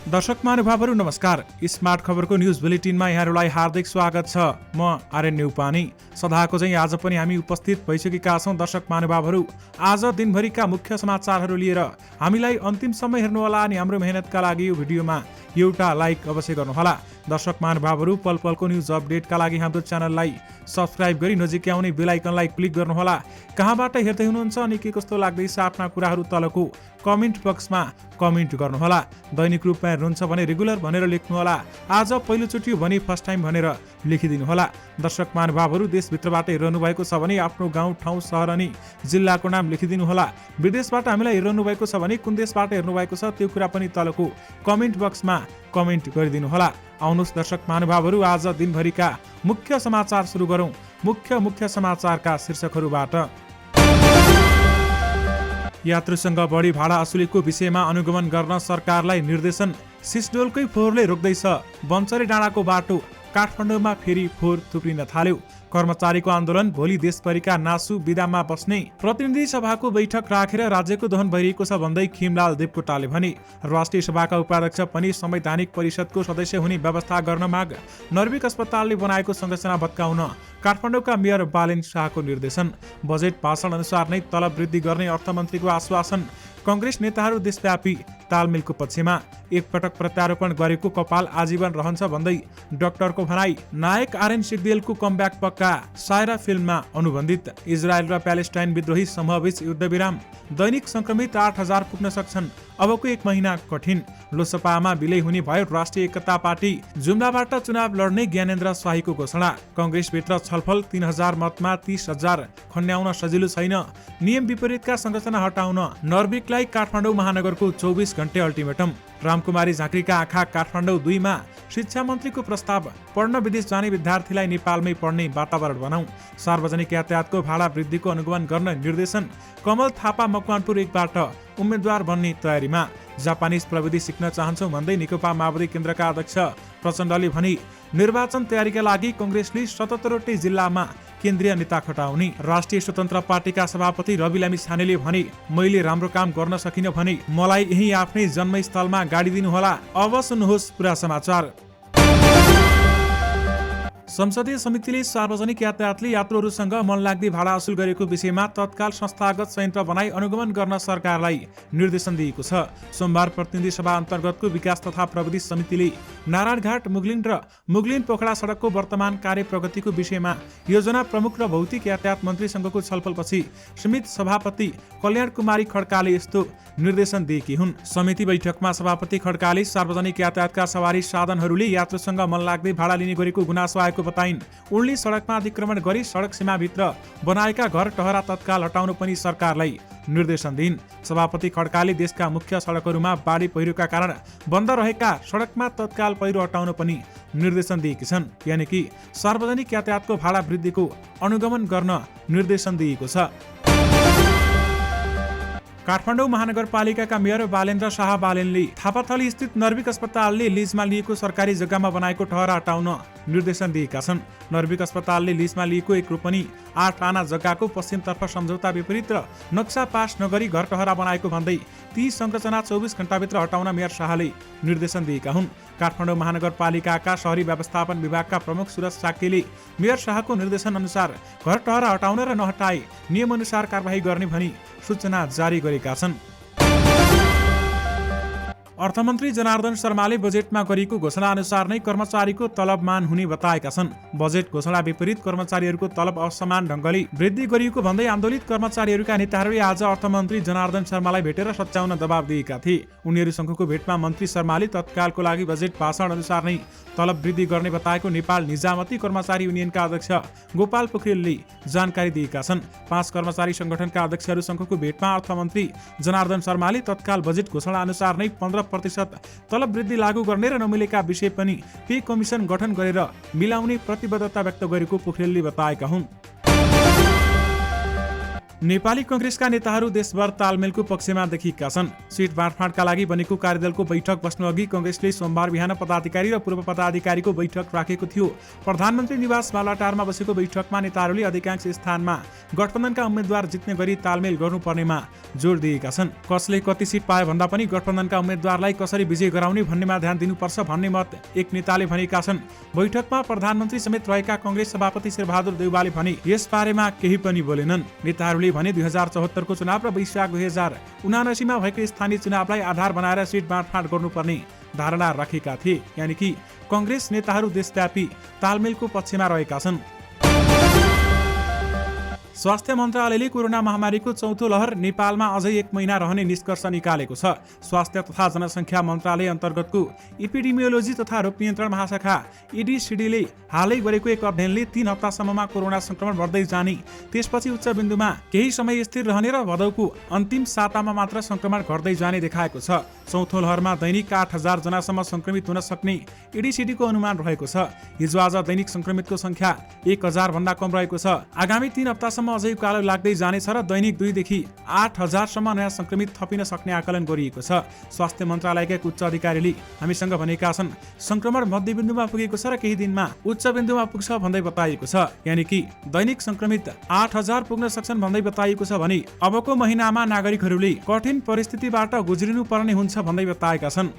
दर्शक महानुभावहरू नमस्कार। स्मार्ट खबरको न्युज बुलेटिनमा यहाँहरूलाई हार्दिक स्वागत छ। म आर्यन न्युपानी। सदाको चाहिँ आज पनि हामी उपस्थित भइसकेका छौँ। दर्शक महानुभावहरू, आज दिनभरिका मुख्य समाचारहरू लिएर हामीलाई अन्तिमसम्म हेर्नुहोला अनि हाम्रो मेहनतका लागि यो भिडियोमा एउटा लाइक अवश्य गर्नुहोला। दर्शक महानुभावहरू, पल पलको न्युज अपडेटका लागि हाम्रो च्यानललाई सब्स्क्राइब गरी नजिकै आउने बेल आइकनलाई क्लिक गर्नुहोला। कहाँबाट हेर्दै हुनुहुन्छ अनि के कस्तो लाग्दैछ आफ्ना कुराहरू तलको कमेन्ट बक्समा कमेन्ट गर्नुहोला। दैनिक रूपमा हेर्नुहुन्छ भने रेगुलर भनेर लेख्नुहोला। आज पहिलोचोटि हो भने फर्स्ट टाइम भनेर लेखिदिनुहोला। दर्शक महानुभावहरू, देशभित्रबाट हेरिरहनु भएको छ भने आफ्नो गाउँ, ठाउँ, सहर अनि जिल्लाको नाम लेखिदिनुहोला। विदेशबाट हामीलाई हेरिरहनु भएको छ भने कुन देशबाट हेर्नु भएको छ त्यो कुरा पनि तलको कमेन्ट बक्समा कमेन्ट गरिदिनुहोला। आउनुहोस् दर्शक महानुभावहरू, आज दिनभरिका मुख्य समाचार सुरु गरौँ। मुख्य समाचारका शीर्षकहरूबाट। यात्रुसँग बढी भाडा असुलीको विषयमा अनुगमन गर्न सरकारलाई निर्देशन। सिसडोलकै फोहोरले रोक्दैछ बन्चरे डाँडाको बाटो। काठमाडौँमा फेरि फोहोर थुप्रिन थाल्यो। कर्मचारीको आन्दोलन, भोलि देशभरिका नासु विदामा बस्ने। प्रतिनिधि सभाको बैठक राखेर राज्यको दहन भइरहेको छ भन्दै खिमलाल देवकोटाले भने। राष्ट्रिय सभाका उपाध्यक्ष पनि संवैधानिक परिषदको सदस्य हुने व्यवस्था गर्न माग। नर्विक अस्पतालले बनाएको संरचना भत्काउन काठमाडौँका मेयर बालेन शाहको निर्देशन। बजेट भाषण अनुसार नै तलब वृद्धि गर्ने अर्थमन्त्रीको आश्वासन। कांग्रेस नेताहरू देशव्यापी तालमेलको पक्षमा। एकपटक प्रत्यारोपण गरेको कपाल आजीवन रहन्छ भन्दै डाक्टरको भनाई। नायक आर्यन सिग्देलको कमब्याक पक्का। सायरा फिल्ममा अनुबन्धित। इजरायल र प्यालेस्टाइन विद्रोही समूहबीच युद्धविराम। दैनिक संक्रमित 8000 पुग्न सक्छन्। अबको 1 महिना कठिन। लोकसभामा विलय हुने भयो राष्ट्रिय एकता पार्टी। जुम्लाबाट चुनाव लड्ने ज्ञानेन्द्र स्वाहीको घोषणा। कांग्रेसभित्र छलफल। 3000 मतमा 30,000 खन्याउन सजिलो छैन। नियम विपरीतका संरचना हटाउन नर्विकलाई काठमाडौँ महानगरको 24 घण्टे अल्टिमेटम। रामकुमारी झाँक्रीका आँखा काठमाडौँ 2 मा। शिक्षा मन्त्रीको प्रस्ताव। पढ्न विदेश जाने विद्यार्थीलाई नेपालमै पढ्ने वातावरण बनाऊ। सार्वजनिक यातायातको भाडा वृद्धिको अनुगमन गर्न निर्देशन। कमल थापा मकवानपुर 1 बाट उम्मेद्वार बन्ने तयारीमा। जापानिज प्रविधि सिक्न चाहन्छौँ भन्दै नेकपा माओवादी केन्द्रका अध्यक्ष प्रचण्डले भने। निर्वाचन तयारीका लागि कांग्रेसले 77वटै जिल्लामा केन्द्रीय नेता खटाउने। राष्ट्रिय स्वतन्त्र पार्टीका सभापति रवि लामिछानेले भने, मैले राम्रो काम गर्न सकिन भने मलाई यही आफ्नै जन्मस्थलमा गाडी दिनुहोला। अब सुन्नुहोस् पुरा समाचार। संसदीय समितिले सार्वजनिक यातायातले यात्रुहरूसँग मनलाग्दी भाडा असुल गरेको विषयमा तत्काल संस्थागत संयन्त्र बनाई अनुगमन गर्न सरकारलाई निर्देशन दिएको छ। सोमबार प्रतिनिधि सभा अन्तर्गतको विकास तथा प्रविधि समितिले नारायणघाट मुगलिन र मुगलिन पोखरा सडकको वर्तमान कार्य प्रगतिको विषयमा योजना प्रमुख र भौतिक यातायात मन्त्रीसँगको छलफलपछि समिति सभापति कल्याण कुमारी खड्काले यस्तो निर्देशन दिएकी हुन्। समिति बैठकमा सभापति खड्काले सार्वजनिक यातायातका सवारी साधनहरूले यात्रुसँग मनलाग्दी भाडा लिने गरेको गुनासो आएको बताइन्। उनले सडकमा अतिक्रमण गरी सडक सीमाभित्र बनाएका घर टहरा तत्काल हटाउनु पनि सरकारलाई निर्देशन दिइन्। सभापति खड्काले देशका मुख्य सडकहरूमा बाढी पहिरोका कारण बन्द रहेका सडकमा तत्काल पहिरो हटाउन पनि निर्देशन दिएकी छन्। यानि कि सार्वजनिक यातायातको भाडा वृद्धिको अनुगमन गर्न निर्देशन दिएको छ। काठमाडौँ महानगरपालिकाका मेयर बालेन्द्र शाह बालेनले थापाथली स्थित नर्विक अस्पतालले लिजमा लिएको सरकारी जग्गामा बनाएको ठहरा हटाउन निर्देशन दिएका छन्। नर्विक अस्पतालले लिजमा लिएको 1 रोपनी 8 आना जग्गाको पश्चिमतर्फ सम्झौता विपरीत र नक्सा पास नगरी घर टहरा बनाएको भन्दै ती संरचना 24 घण्टाभित्र हटाउन मेयर शाहले निर्देशन दिएका हुन्। काठमाडौँ महानगरपालिकाका शहरी व्यवस्थापन विभागका प्रमुख सुरज साक्यले मेयर शाहको निर्देशन अनुसार घर टहरा हटाउन र नहटाए नियमअनुसार कारबाही गर्ने भनी सूचना जारी गरेका छन्। अर्थमन्त्री जनार्दन शर्माले बजेटमा गरिएको घोषणा अनुसार नै कर्मचारीको तलबमान हुने बताएका छन्। बजेट घोषणा विपरीत कर्मचारीहरूको तलब असमान ढङ्गले वृद्धि गरिएको भन्दै आन्दोलित कर्मचारीहरूका नेताहरूले आज अर्थमन्त्री जनार्दन शर्मालाई भेटेर सच्याउन दबाब दिएका थिए। उनीहरूसँगको भेटमा मन्त्री शर्माले तत्कालको लागि बजेट भाषण अनुसार नै तलब वृद्धि गर्ने बताएको नेपाल निजामती कर्मचारी युनियनका अध्यक्ष गोपाल पोखरेलले जानकारी दिएका छन्। 5 कर्मचारी संगठनका अध्यक्षहरूसँगको भेटमा अर्थमन्त्री जनार्दन शर्माले तत्काल बजेट घोषणा अनुसार नै 15% तलब वृद्धि लागू गर्ने र नमिलेका विषय पनि पे कमिसन गठन गरेर मिलाउने प्रतिबद्धता व्यक्त गरेको पोखरेलले बताएका हुन्। नेपाली कांग्रेसका नेताहरू देशभर तालमेलको पक्षमा देखिएका छन्। सिट बाँडफाँडका लागि बनेको कार्यदलको बैठक बस्नुअघि कांग्रेसले सोमबार बिहान पदाधिकारी र पूर्व पदाधिकारीको बैठक राखेको थियो। प्रधानमन्त्री निवास बालुवाटारमा बसेको बैठकमा नेताहरूले अधिकांश स्थानमा गठबन्धनका उम्मेद्वार जित्ने गरी तालमेल गर्नुपर्नेमा जोड दिएका छन्। कसले कति सिट पाए भन्दा पनि गठबन्धनका उम्मेद्वारलाई कसरी विजय गराउने भन्नेमा ध्यान दिनुपर्छ भन्ने मत एक नेताले भनेका छन्। बैठकमा प्रधानमन्त्री समेत रहेका कांग्रेस सभापति शेरबहादुर देउवाले भने यसबारेमा केही पनि बोलेनन्। नेताहरूले भने 2074 को चुनाव र वैशाख 2079 मा भएको स्थानीय चुनावलाई आधार बनाएर सिट बाँडफाँड गर्नुपर्ने धारणा राखेका थिए। यानि कि कांग्रेस नेताहरू देशव्यापी तालमेलको पक्षमा रहेका छन्। स्वास्थ्य मन्त्रालयले कोरोना महामारीको चौथो लहर नेपालमा अझै 1 महिना रहने निष्कर्ष निकालेको छ। स्वास्थ्य तथा जनसङ्ख्या मन्त्रालय अन्तर्गतको एपिडेमियोलोजी तथा रोग नियन्त्रण महाशाखा EDCD ले हालै गरेको एक अध्ययनले 3 हप्तासम्ममा कोरोना संक्रमण बढ्दै जाने, त्यसपछि उच्च बिन्दुमा केही समय स्थिर रहने र भदौको अन्तिम सातामा मात्र संक्रमण घट्दै जाने देखाएको छ। चौथो लहरमा दैनिक 8000 जनासम्म संक्रमित हुन सक्ने EDCD को अनुमान रहेको छ। हिजो आज दैनिक संक्रमितको संख्या 1000 भन्दा कम रहेको छ। आगामी 3 हप्तासम्म अझै उकालो लाग्दै जानेछ र दैनिक 2 देखि 8000 सम्म नयाँ संक्रमित थपिन सक्ने आकलन गरिएको छ। स्वास्थ्य मन्त्रालयका एक उच्च अधिकारीले हामीसँग भनेका छन्, संक्रमण मध्यबिन्दुमा पुगेको छ र केही दिनमा उच्च बिन्दुमा पुग्छ भन्दै बताइएको छ। यानि कि दैनिक संक्रमित 8000 पुग्न सक्छन् भन्दै बताइएको छ भने अबको महिनामा नागरिकहरूले कठिन परिस्थितिबाट गुज्रिनु पर्ने हुन्छ भन्दै बताएका छन्।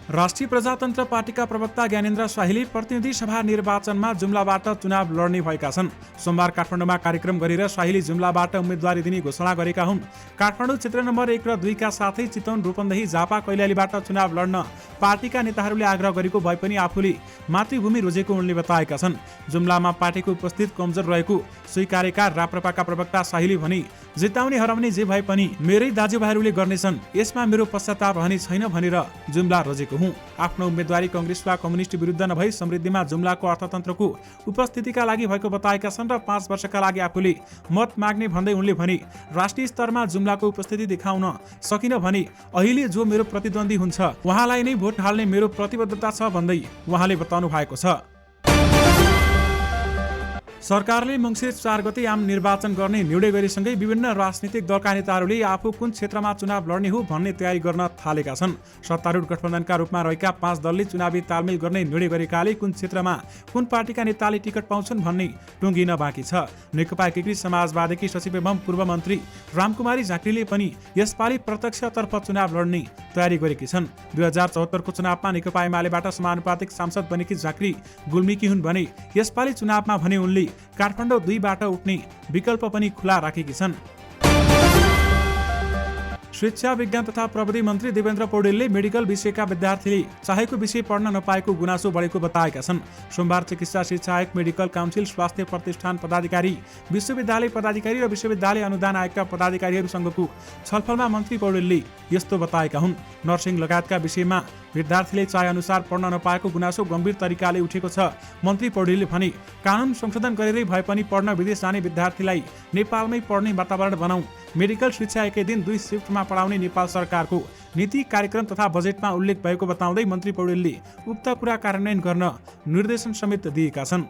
राष्ट्रिय प्रजातन्त्र पार्टीका प्रवक्ता ज्ञानेन्द्र शाहीले प्रतिनिधि सभा निर्वाचनमा जुम्लाबाट चुनाव लड्ने भएका छन्। सोमबार काठमाडौँमा कार्यक्रम गरेर शाहीले जुम्लाबाट उम्मेदवारी दिने घोषणा गरेका हुन्। काठमाडौँ क्षेत्र नम्बर 1 र 2 का साथै चितवन, रूपन्देही, झापा, कैलालीबाट चुनाव लड्न पार्टीका नेताहरूले आग्रह गरेको भए पनि आफूले मातृभूमि रोजेको उनले बताएका छन्। जुम्लामा पार्टीको उपस्थित कमजोर रहेको स्वीकारेका राप्रपाका प्रवक्ता शाहीले भने जिताउने हराउने जे भए पनि मेरै दाजुभाइहरूले गर्नेछन्, यसमा मेरो पश्चाताप रहने छैन भनेर जुम्ला रोजेको हुँ। आफ्नो उम्मेदवारी कांग्रेस वा कम्युनिस्ट विरुद्ध नभई समृद्धिमा जुम्लाको अर्थतन्त्रको उपस्थितिका लागि भएको बताएका छन् र 5 वर्षका लागि आफूले मत माग्ने भन्दै उनले भने राष्ट्रिय स्तरमा जुम्लाको उपस्थिति देखाउन सकिन भने अहिले जो मेरो प्रतिद्वन्दी हुन्छ उहाँलाई नै भोट हाल्ने मेरो प्रतिबद्धता छ भन्दै उहाँले बताउनु भएको छ। सरकारले मङ्सिर 4 गते आम निर्वाचन गर्ने निर्णय गरेसँगै विभिन्न राजनीतिक दलका नेताहरूले आफू कुन क्षेत्रमा चुनाव लड्ने हो भन्ने तयारी गर्न थालेका छन्। सत्तारूढ गठबन्धनका रूपमा रहेका 5 दलले चुनावी तालमेल गर्ने निर्णय गरेकाले कुन क्षेत्रमा कुन पार्टीका नेताले टिकट पाउँछन् भन्ने टुङ्गिन बाँकी छ। नेकपा एकीकृत समाजवादीकी सचिव एवं पूर्व मन्त्री रामकुमारी झाँक्रीले पनि यसपालि प्रत्यक्षतर्फ चुनाव लड्ने तयारी गरेकी छन्। 2074 को चुनावमा नेकपा एमालेबाट समानुपातिक सांसद बनेकी झाँक्री गुल्मीकी हुन् भने यसपालि चुनावमा भने उनले काठमाडौँ 2 बाट उठ्ने विकल्प पनि खुला राखेकी छन्। शिक्षा विज्ञान तथा प्रविधि मन्त्री देवेन्द्र पौडेलले मेडिकल विषयका विद्यार्थीले चाहेको विषय पढ्न नपाएको गुनासो बढेको बताएका छन्। सोमबार चिकित्सा शिक्षायक, मेडिकल काउन्सिल, स्वास्थ्य प्रतिष्ठान पदाधिकारी, विश्वविद्यालय पदाधिकारी र विश्वविद्यालय अनुदान आयोगका पदाधिकारीहरूसँगको छलफलमा मन्त्री पौडेलले यस्तो बताएका हुन्। नर्सिङ लगायतका विषयमा विद्यार्थीले चाहे अनुसार पढ्न नपाएको गुनासो गम्भीर तरिकाले उठेको छ। मन्त्री पौडेलले भने कानुन संशोधन गरेरै भए पनि पढ्न विदेश जाने विद्यार्थीलाई नेपालमै पढ्ने वातावरण बनाऊ। मेडिकल शिक्षा एकै दिन 2 शिफ्टमा पढाउने नेपाल सरकारको नीति, कार्यक्रम तथा बजेटमा उल्लेख भएको बताउँदै मन्त्री पौडेलले उक्त कुरा कार्यान्वयन गर्न निर्देशन समेत दिएका छन्।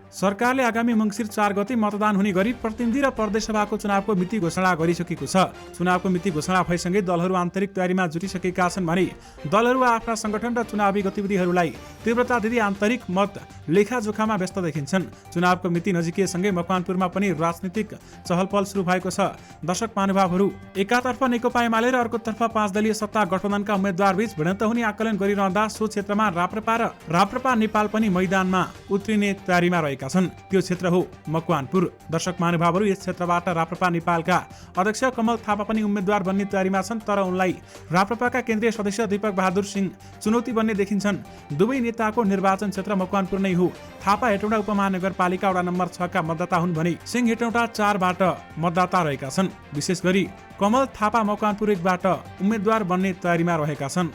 सरकारले आगामी मङ्सिर 4 गते मतदान हुने गरी प्रतिनिधि र प्रदेश सभाको चुनावको मिति घोषणा गरिसकेको छ। चुनावको मिति घोषणा भएसँगै दलहरू आन्तरिक तयारीमा जुटिसकेका छन् भने दलहरू आफ्ना संगठन र चुनावी गतिविधिहरूलाई तीव्रता दिँदै आन्तरिक मत लेखाजोखामा व्यस्त देखिन्छन्। चुनावको मिति नजिकिएसँगै मकवानपुरमा पनि राजनीतिक चहलपहल सुरु भएको छ। दर्शक महानुभावहरू, एकातर्फ नेकपा एमाले र अर्कोतर्फ 5 दलीय सत्ता गठबन्धनका उम्मेद्वार बीच भिडन्त हुने आकलन गरिरहँदा सो क्षेत्रमा राप्रपा नेपाल पनि मैदानमा उत्रिने तयारीमा रहेका छन्। त्यो क्षेत्र हो मकवानपुर। दर्शक महानुभावहरू, यस क्षेत्रबाट राप्रपा नेपालका अध्यक्ष कमल थापा पनि उम्मेद्वार बन्ने तयारीमा छन्, तर उनलाई राप्रपाका केन्द्रीय सदस्य दीपक बहादुर सिंह चुनौती बन्ने देखिन्छन्। दुवै नेताको निर्वाचन क्षेत्र मकवानपुर नै हो। थापा हेटौँडा उपमहानगरपालिका वडा नम्बर 6 का मतदाता हुन् भने सिंह हेटौँडा 4 बाट मतदाता रहेका छन्। विशेष गरी कमल थापा मकवानपुर 1 बाट उम्मेद्वार बन्ने तयारीमा रहेका छन्।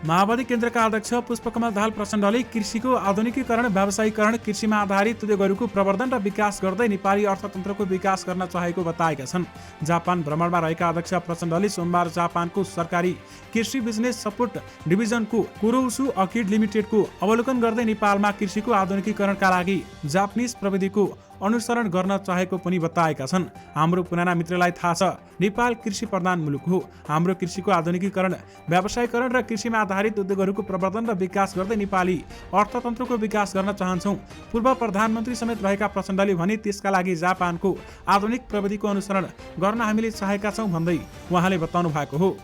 माओवादी केन्द्रका अध्यक्ष पुष्पकमल दाहाल प्रचण्डले कृषिको आधुनिकीकरण, व्यावसायीकरण, कृषिमा आधारित उद्योगहरूको प्रवर्धन र विकास गर्दै नेपाली अर्थतन्त्रको विकास गर्न चाहेको बताएका छन्। जापान भ्रमणमा रहेका अध्यक्ष प्रचण्डले सोमबार जापानको सरकारी कृषि बिजनेस सपोर्ट डिभिजनको कुरोसु अर्किड लिमिटेडको अवलोकन गर्दै नेपालमा कृषिको आधुनिकीकरणका लागि जापानिज प्रविधिको अनुसरण गर्न चाहेको पनि बताएका छन्। हाम्रो पुराना मित्रलाई थाहा छ, नेपाल कृषि प्रधान मुलुक हो। हाम्रो कृषिको आधुनिकीकरण, व्यावसायीकरण र कृषिमा आधारित उद्योगहरूको प्रवर्धन र विकास गर्दै नेपाली अर्थतन्त्रको विकास गर्न चाहन्छौँ। पूर्व प्रधानमन्त्री समेत रहेका प्रचण्डले भने त्यसका लागि जापानको आधुनिक प्रविधिको अनुसरण गर्न हामीले चाहेका छौँ भन्दै उहाँले बताउनु भएको हो।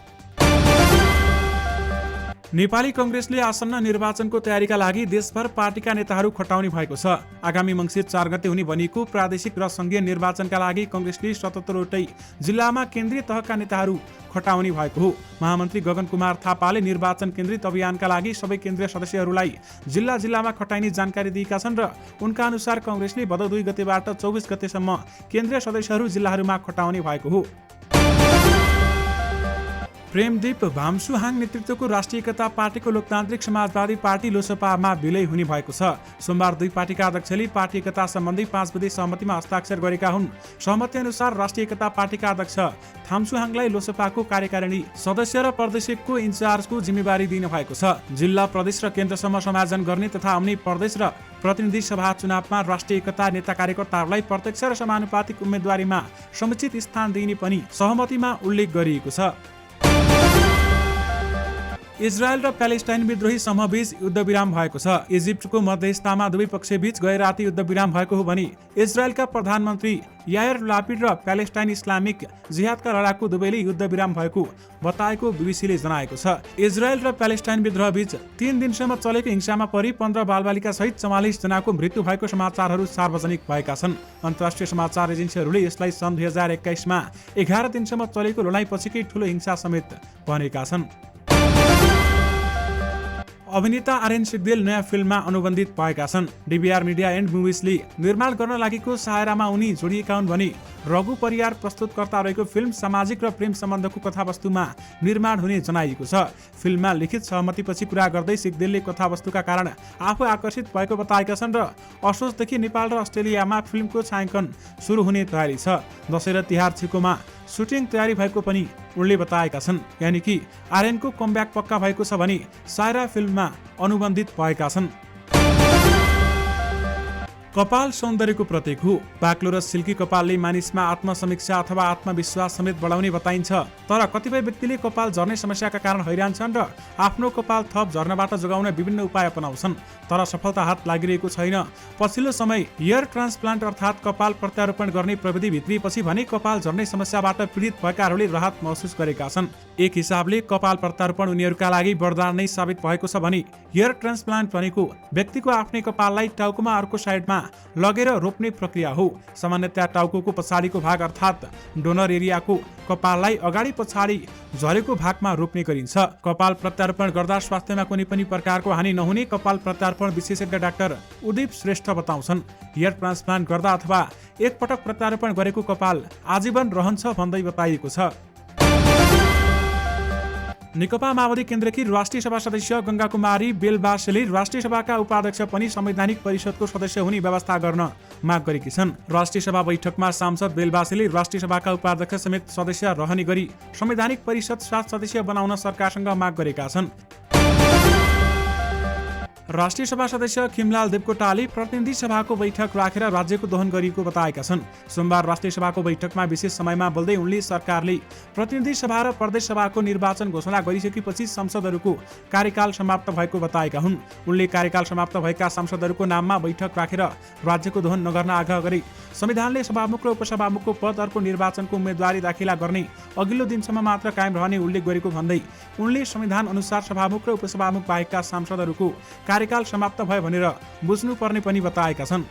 नेपाली कङ्ग्रेसले आसन्न निर्वाचनको तयारीका लागि देशभर पार्टीका नेताहरू खटाउने भएको छ। आगामी मङ्सिर 4 गते हुने भनिएको प्रादेशिक र सङ्घीय निर्वाचनका लागि कङ्ग्रेसले 77वटै जिल्लामा केन्द्रीय तहका नेताहरू खटाउने भएको हो। महामन्त्री गगन कुमार थापाले निर्वाचन केन्द्रित अभियानका लागि सबै केन्द्रीय सदस्यहरूलाई जिल्ला जिल्लामा खटाइने जानकारी दिएका छन् र उनका अनुसार कङ्ग्रेसले भदौ 2 गतेबाट 24 गतेसम्म केन्द्रीय सदस्यहरू जिल्लाहरूमा खटाउने भएको हो। प्रेमदीप भामसुहाङ नेतृत्वको राष्ट्रिय एकता पार्टीको लोकतान्त्रिक समाजवादी पार्टी लोसपामा विलय हुने भएको छ। सोमबार दुई पार्टीका अध्यक्षले पार्टी एकता सम्बन्धी 5 बुँदे सहमतिमा हस्ताक्षर गरेका हुन्। सहमति अनुसार राष्ट्रिय एकता पार्टीका अध्यक्ष थामसुहाङलाई लोसपाको कार्यकारिणी सदस्य र प्रदेशको इन्चार्जको जिम्मेवारी दिनु भएको छ। जिल्ला, प्रदेश र केन्द्रसम्म समायोजन गर्ने तथा आउने प्रदेश र प्रतिनिधि सभा चुनावमा राष्ट्रिय एकता नेता कार्यकर्ताहरूलाई प्रत्यक्ष र समानुपातिक उम्मेदवारीमा समुचित स्थान दिइने पनि सहमतिमा उल्लेख गरिएको छ। इजरायल र प्यालेस्टाइन विद्रोही समूहबीच युद्धविराम भएको छ। इजिप्टको मध्यस्थतामा दुवै पक्षबीच गए राति युद्धविराम भएको हो भने इजरायलका प्रधानमन्त्री यायर लापिड र प्यालेस्टाइन इस्लामिक जिहादका लडाकु दुवैले युद्धविराम भएको बताएको बीबीसीले जनाएको छ। इजरायल र प्यालेस्टाइन विद्रोहबीच 3 दिनसम्म चलेको हिंसामा परि 15 बालबालिका सहित 44 जनाको मृत्यु भएको समाचारहरू सार्वजनिक भएका छन्। अन्तर्राष्ट्रिय समाचार एजेन्सीहरूले यसलाई सन् 2021 मा 11 दिनसम्म चलेको लडाईँपछिकै ठूलो हिंसा समेत भनेका छन्। अभिनेता आर्यन सिग्देल नयाँ फिल्ममा अनुबन्धित भएका छन्। डीबीआर मिडिया एन्ड मुभिजले निर्माण गर्न लागेको सहारामा उनी जोडिएका हुन् भने रघु परियार प्रस्तुतकर्ता रहेको फिल्म सामाजिक र प्रेम सम्बन्धको कथावस्तुमा निर्माण हुने जनाइएको छ। फिल्ममा लिखित सहमतिपछि कुरा गर्दै सिग्देलले कथावस्तुका कारण आफू आकर्षित भएको बताएका छन् र असोजदेखि नेपाल र अस्ट्रेलियामा फिल्मको छायाङ्कन सुरु हुने तयारी छ। दशैं र तिहार छिकोमा सुटिङ तयारी भएको पनि उनले बताएका छन्। यानि कि आर्यनको कमब्याक पक्का भएको छ भने सायरा फिल्ममा अनुबन्धित भएका छन्। कपाल सौन्दर्यको प्रतीक हो। बाक्लो र सिल्की कपालले मानिसमा आत्मसमीक्षा अथवा आत्मविश्वास समेत बढाउने बताइन्छ। तर कतिपय व्यक्तिले कपाल झर्ने समस्याका कारण हैरान छन् र आफ्नो कपाल थप झर्नबाट जोगाउन विभिन्न उपाय अपनाउँछन्, तर सफलता हात लागिरहेको छैन। पछिल्लो समय हेयर ट्रान्सप्लान्ट अर्थात् कपाल प्रत्यारोपण गर्ने प्रविधि भित्रिएपछि भने कपाल झर्ने समस्याबाट पीडित भएकाहरूले राहत महसुस गरेका छन्। एक हिसाबले कपाल प्रत्यारोपण उनीहरूका लागि वरदान नै साबित भएको छ भने हेयर ट्रान्सप्लान्ट भनेको व्यक्तिको आफ्नै कपाललाई टाउकोमा अर्को साइडमा लगेर रोप्ने प्रक्रिया हो। सामान्यतया टाउकोको पछाडिको भाग अर्थात् डोनर एरियाको कपाललाई अगाडि पछाडि झरेको भागमा रोप्ने गरिन्छ। कपाल प्रत्यारोपण गर्दा स्वास्थ्यमा कुनै पनि प्रकारको हानि नहुने कपाल प्रत्यारोपण विशेषज्ञ डाक्टर उदीप श्रेष्ठ बताउँछन्। हेयर ट्रान्सप्लान्ट गर्दा अथवा एकपटक प्रत्यारोपण गरेको कपाल आजीवन रहन्छ भन्दै बताइएको छ। नेकपा माओवादी केन्द्रकी राष्ट्रिय सभा सदस्य गंगा कुमारी बेलबासेले राष्ट्रिय सभाका उपाध्यक्ष पनि संवैधानिक परिषदको सदस्य हुने व्यवस्था गर्न माग गरेकी छन्। राष्ट्रिय सभा बैठकमा सांसद बेलबासेले राष्ट्रिय सभाका उपाध्यक्ष समेत सदस्य रहने गरी संवैधानिक परिषद 7 सदस्य बनाउन सरकारसँग माग गरेका छन्। राष्ट्रिय सभा सदस्य खिमलाल देवकोटाले प्रतिनिधि सभाको बैठक राखेर राज्यको दोहन गरिएको बताएका छन्। सोमबार राष्ट्रिय सभाको बैठकमा विशेष समयमा बोल्दै उनले सरकारले प्रतिनिधि सभा र प्रदेश सभाको निर्वाचन घोषणा गरिसकेपछि सांसदहरूको कार्यकाल समाप्त भएको बताएका हुन्। उनले कार्यकाल समाप्त भएका सांसदहरूको नाममा बैठक राखेर राज्यको दोहन नगर्न आग्रह गरे। संविधानले सभामुख र उपसभामुखको पदहरूको निर्वाचनको उम्मेदवारी दाखिला गर्ने अघिल्लो दिनसम्म मात्र कायम रहने उल्लेख गरेको भन्दै उनले संविधान अनुसार सभामुख र उपसभामुख बाहेकका सांसदहरूको कार्यकाल समाप्त भयो भनेर बुझ्नुपर्ने पनि बताएका छन्।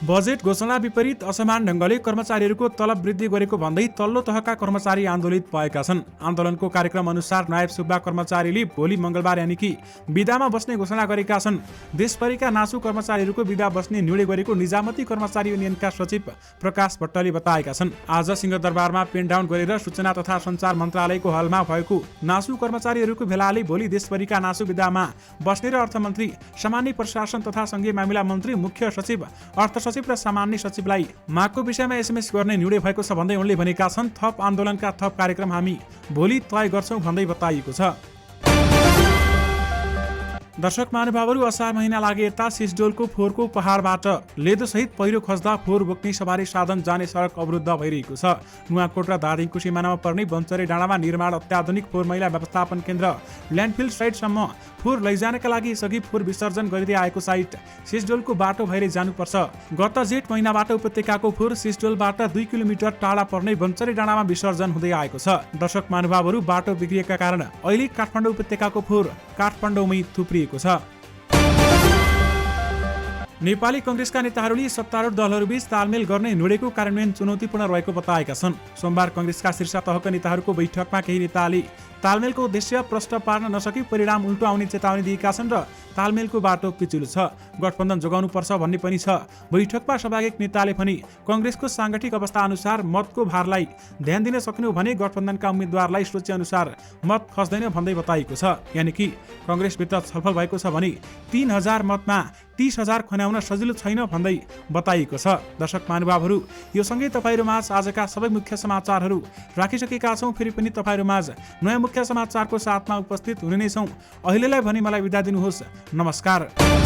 बजेट घोषणा विपरीत असमान ढङ्गले कर्मचारीहरूको तलब वृद्धि गरेको भन्दै तल्लो तहका कर्मचारी आन्दोलित भएका छन्। आन्दोलनको कार्यक्रम अनुसार नायब सुब्बा कर्मचारीले भोलि मंगलबार यानि कि बिदामा बस्ने घोषणा गरेका छन्। देशभरिका नासु कर्मचारीहरूको बिदा बस्ने निर्णय गरेको निजामती कर्मचारी युनियनका सचिव प्रकाश भट्टले बताएका छन्। आज सिंहदरबारमा पेन डाउन गरेर सूचना तथा सञ्चार मन्त्रालयको हलमा भएको नासु कर्मचारीहरूको भेलाले भोलि देशभरिका नासु बिदामा बस्ने र अर्थमन्त्री, सामान्य प्रशासन तथा संघीय मामिला मन्त्री, मुख्य सचिव, अर्थ सचिव र सामान्य सचिवलाई मागको विषयमा एसएमएस गर्ने निर्णय भएको छ भन्दै उनले भनेका छन्। थप आन्दोलनका थप कार्यक्रम हामी भोलि तय गर्छौं भन्दै बताइएको छ। दर्शक महानुभावहरू, असार महिना लागे यता सिसडोलको फोहोरको पहाडबाट लेदोसहित पहिरो खस्दा फोहोर बोक्ने सवारी साधन जाने सडक अवरुद्ध भइरहेको छ। नुवाकोट र धादिङको सिमानामा पर्ने बन्चरे डाँडामा निर्माण अत्याधुनिक फोहोर मैला व्यवस्थापन केन्द्र ल्यान्डफिल साइटसम्म फोहोर लैजानका लागि यसअघि फोहोर विसर्जन गरिँदै आएको साइट सिसडोलको बाटो भएर जानुपर्छ। गत जेठ महिनाबाट उपत्यकाको फोहोर सिसडोलबाट 2 किलोमिटर टाढा पर्ने बन्चरे डाँडामा विसर्जन हुँदै आएको छ। दर्शक महानुभावहरू, बाटो बिग्रिएका कारण अहिले काठमाडौँ उपत्यकाको फोहोर काठमाडौँमै थुप्रिएको छ। नेपाली कांग्रेसका नेताहरूले सत्तारूढ दलहरूबीच तालमेल गर्ने निर्णयको कार्यान्वयन चुनौतीपूर्ण रहेको बताएका छन्। सोमबार कांग्रेसका शीर्ष तहका नेताहरूको बैठकमा केही नेताले तालमेलको उद्देश्य प्रश्न पार्न नसकी परिणाम उल्टो आउने चेतावनी दिएका छन् र तालमेलको बाटो पिचुलो छ, गठबन्धन जोगाउनु पर्छ भन्ने पनि छ। बैठकमा सहभागी नेताले पनि कांग्रेसको सांगठिक अवस्था अनुसार मतको भारलाई ध्यान दिन सकिनु भने गठबन्धनका उम्मेद्वारलाई सोचे अनुसार मत खस्दैन भन्दै बताइएको छ। यानि कि कांग्रेसभित्र छलफल भएको छ भने 3000 मतमा 30,000 खन्याउन सजिलो छैन भन्दै बताइएको छ। दर्शक महानुभावहरू, यो सँगै तपाईहरुमाझ आजका सबै मुख्य समाचारहरू राखिसकेका छौं। फेरि पनि तपाईहरुमाझ नयाँ मुख्य समाचारको साथमा उपस्थित हुने नै छौं। अहिलेलाई भने मलाई बिदा दिनुहोस्। नमस्कार।